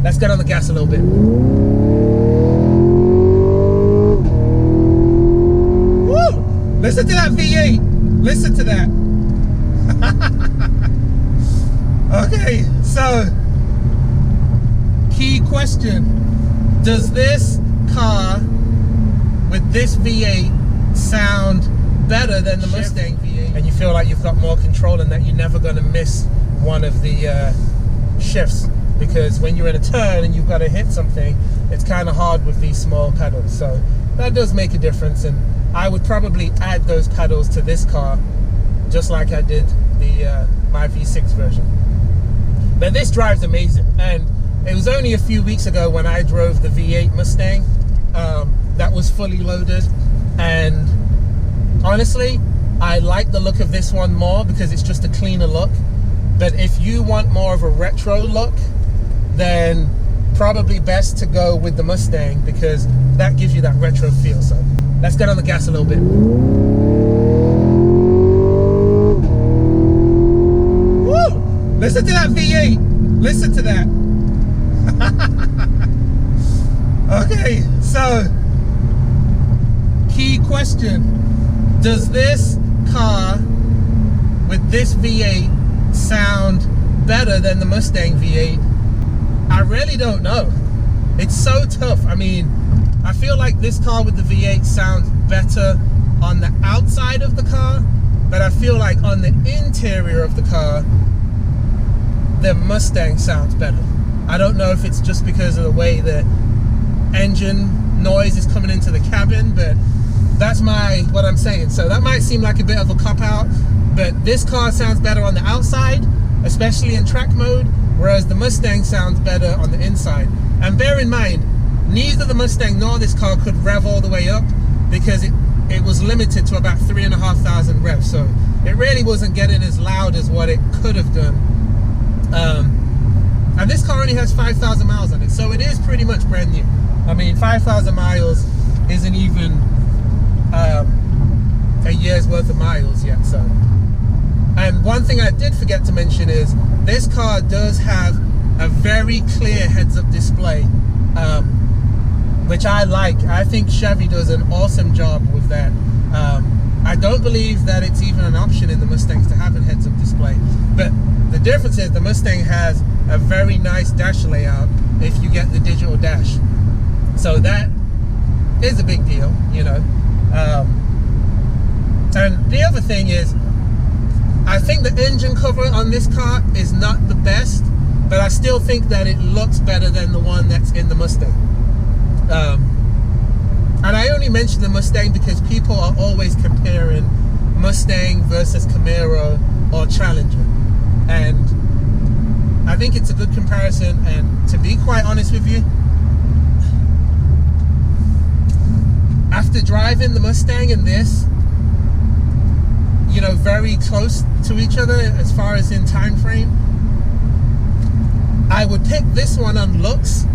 let's get on the gas a little bit. Woo! Listen to that V8. Listen to that. Okay, so key question. Does this car with this V8 sound better than the Mustang V8? And you feel like you've got more control and that you're never going to miss one of the shifts, because when you're in a turn and you've got to hit something, it's kind of hard with these small pedals. So that does make a difference, and I would probably add those pedals to this car just like I did the my V6 version. But this drives amazing, and it was only a few weeks ago when I drove the V8 Mustang that was fully loaded, and honestly I like the look of this one more because it's just a cleaner look. But if you want more of a retro look, then probably best to go with the Mustang, because that gives you that retro feel. So let's get on the gas a little bit. Woo! Listen to that V8. Listen to that. Okay, so key question. Does this car with this V8 sound better than the Mustang V8? I really don't know. It's so tough. I mean, I feel like this car with the V8 sounds better on the outside of the car, but I feel like on the interior of the car, the Mustang sounds better. I don't know if it's just because of the way the engine noise is coming into the cabin, but that's what I'm saying. So that might seem like a bit of a cop-out, but this car sounds better on the outside, especially in track mode, whereas the Mustang sounds better on the inside. And bear in mind, neither the Mustang nor this car could rev all the way up, because it was limited to about 3,500 revs, so it really wasn't getting as loud as what it could have done. And this car only has 5,000 miles on it, so it is pretty much brand new. I mean, 5,000 miles isn't even a year's worth of miles yet. So, and one thing I did forget to mention is this car does have a very clear heads-up display, which I like. I think Chevy does an awesome job with that. I don't believe that it's even an option in the Mustangs to have a heads-up display, but the difference is the Mustang has a very nice dash layout if you get the digital dash, so that is a big deal, you know. And the other thing is, I think the engine cover on this car is not the best, but I still think that it looks better than the one that's in the Mustang. And I only mention the Mustang because people are always comparing Mustang versus Camaro or Challenger, and I think it's a good comparison. And to be quite honest with you, after driving the Mustang and this, you know, very close to each other as far as in time frame, I would pick this one on looks,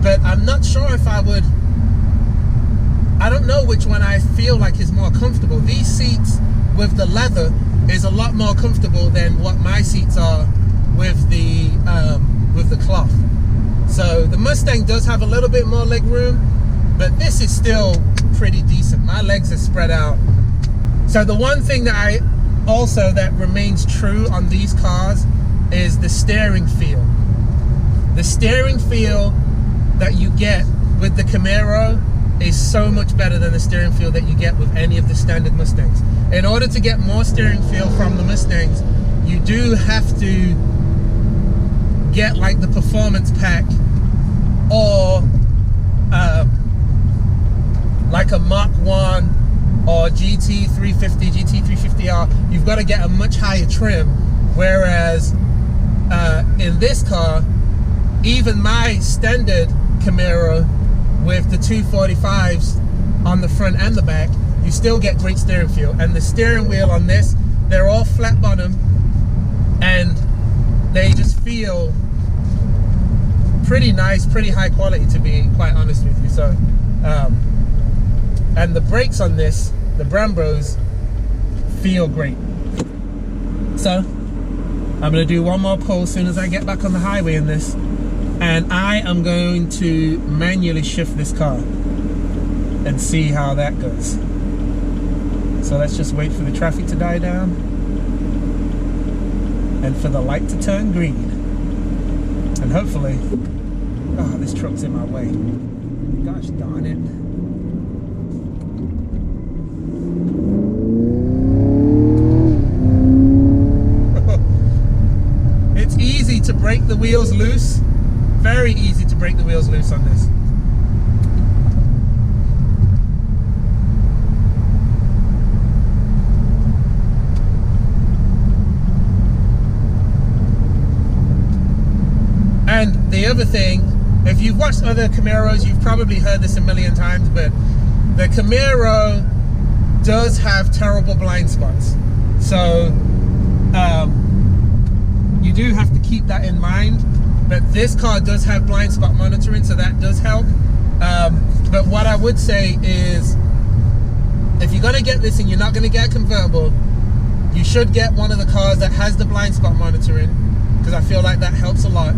but I'm not sure if I would. I don't know which one I feel like is more comfortable. These seats with the leather is a lot more comfortable than what my seats are with the cloth. So the Mustang does have a little bit more leg room, but this is still pretty decent. My legs are spread out. So the one thing that that remains true on these cars is the steering feel. The steering feel that you get with the Camaro is so much better than the steering feel that you get with any of the standard Mustangs. In order to get more steering feel from the Mustangs, you do have to get like the performance pack, or like a Mach 1 or GT350, GT350R. You've got to get a much higher trim, whereas in this car, even my standard Camaro with the 245s on the front and the back, you still get great steering feel. And the steering wheel on this, they're all flat bottom, and they just feel pretty nice, pretty high quality, to be quite honest with you. So and the brakes on this, the Brembos, feel great. So I'm gonna do one more pull as soon as I get back on the highway in this, And I am going to manually shift this car and see how that goes. So let's just wait for the traffic to die down and for the light to turn green. And hopefully, oh, this truck's in my way. Gosh darn it. It's easy to break the wheels loose. Very easy to break the wheels loose on this. And the other thing, if you've watched other Camaros, you've probably heard this a million times, but the Camaro does have terrible blind spots. So you do have to keep that in mind. But this car does have blind spot monitoring, so that does help. But what I would say is, if you're gonna get this and you're not gonna get a convertible, you should get one of the cars that has the blind spot monitoring, because I feel like that helps a lot.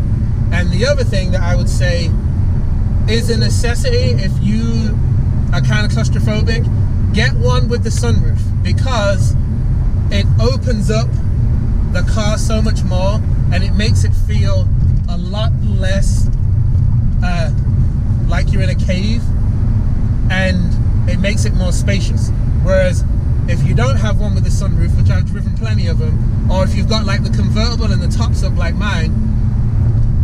And the other thing that I would say is a necessity, if you are kind of claustrophobic, get one with the sunroof, because it opens up the car so much more and it makes it feel a lot less like you're in a cave, and it makes it more spacious. Whereas if you don't have one with the sunroof, which I've driven plenty of them, or if you've got like the convertible and the top's up like mine,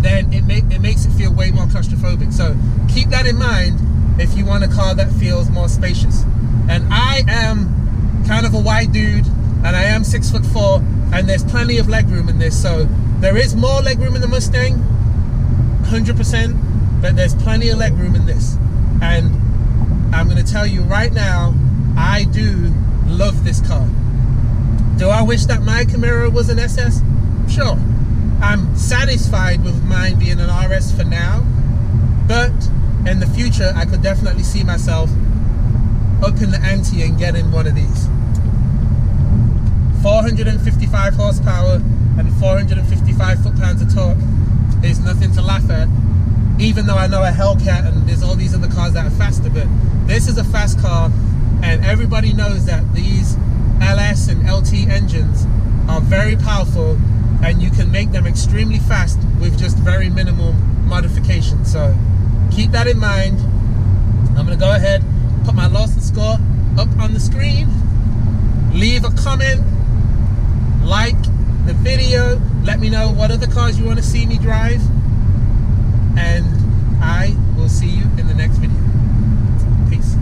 then it makes it feel way more claustrophobic. So keep that in mind if you want a car that feels more spacious. And I am kind of a wide dude, and I am 6'4", and there's plenty of legroom in this. So there is more legroom in the Mustang, 100%, but there's plenty of legroom in this. And I'm going to tell you right now, I do love this car. Do I wish that my Camaro was an SS? Sure. I'm satisfied with mine being an RS for now, but in the future, I could definitely see myself upping the ante and getting one of these. 455 horsepower and 455 foot-pounds of torque is nothing to laugh at, even though I know a Hellcat and there's all these other cars that are faster, but this is a fast car, and everybody knows that these LS and LT engines are very powerful, and you can make them extremely fast with just very minimal modification. So keep that in mind. I'm going to go ahead, put my Lawson score up on the screen, leave a comment, like the video, let me know what other cars you want to see me drive, and I will see you in the next video. Peace.